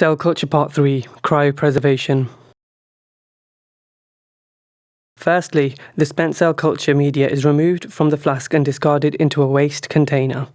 Cell culture part 3, cryopreservation. Firstly, the spent cell culture media is removed from the flask and discarded into a waste container.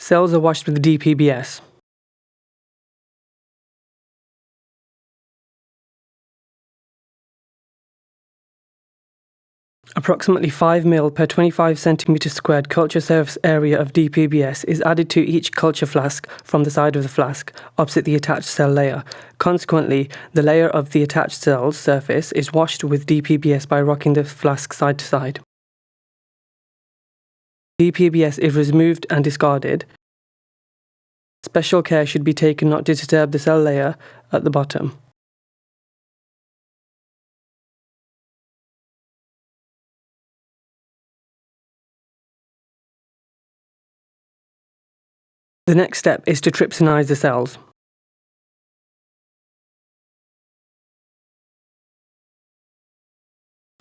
Cells are washed with DPBS. Approximately 5 ml per 25 cm squared culture surface area of DPBS is added to each culture flask from the side of the flask, opposite the attached cell layer. Consequently, the layer of the attached cell's surface is washed with DPBS by rocking the flask side to side. DPBS is removed and discarded. Special care should be taken not to disturb the cell layer at the bottom. The next step is to trypsinize the cells.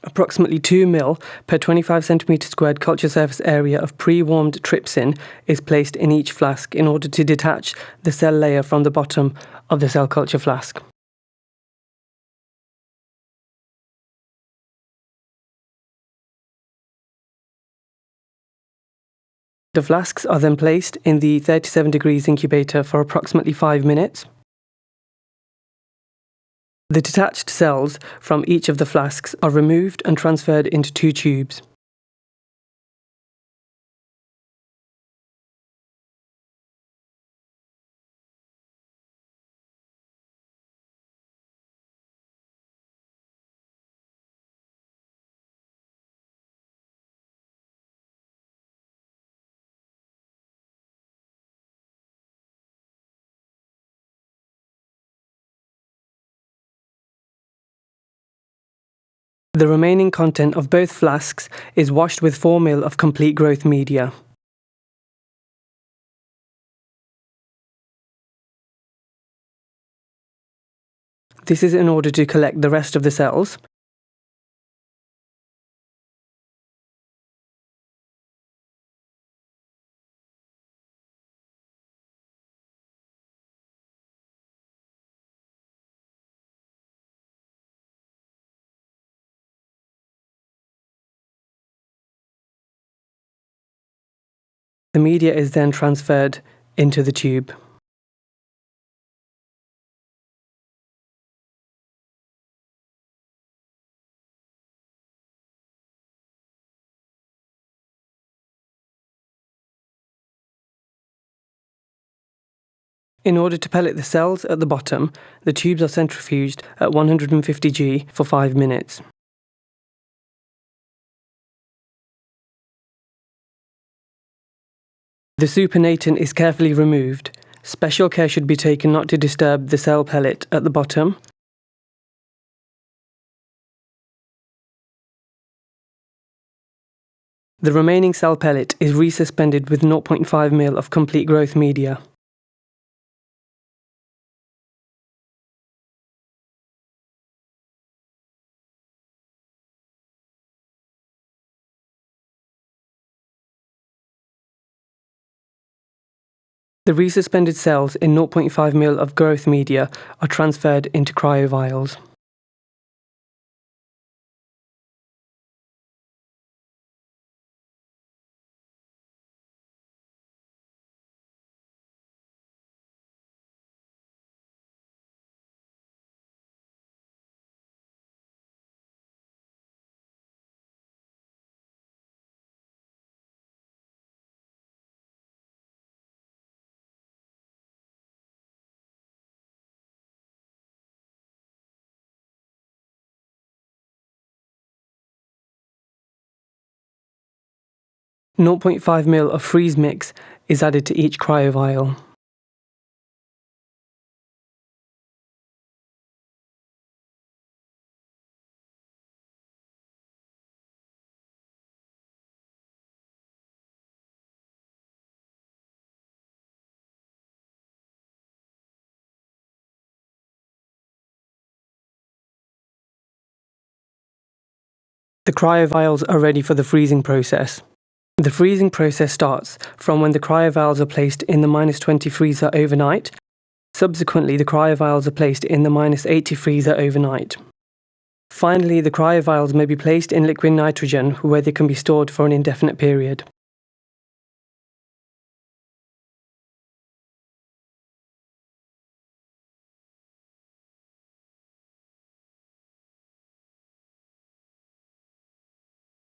Approximately 2 ml per 25 cm squared culture surface area of pre-warmed trypsin is placed in each flask in order to detach the cell layer from the bottom of the cell culture flask. The flasks are then placed in the 37 degrees incubator for approximately 5 minutes. The detached cells from each of the flasks are removed and transferred into 2 tubes. The remaining content of both flasks is washed with 4 ml of complete growth media. This is in order to collect the rest of the cells. The media is then transferred into the tube. In order to pellet the cells at the bottom, the tubes are centrifuged at 150 G for 5 minutes. The supernatant is carefully removed. Special care should be taken not to disturb the cell pellet at the bottom. The remaining cell pellet is resuspended with 0.5 ml of complete growth media. The resuspended cells in 0.5 ml of growth media are transferred into cryovials. Zero point 0.5 ml of freeze mix is added to each cryovial. The cryovials are ready for the freezing process. The freezing process starts from when the cryovials are placed in the -20 freezer overnight. Subsequently, the cryovials are placed in the -80 freezer overnight. Finally, the cryovials may be placed in liquid nitrogen where they can be stored for an indefinite period.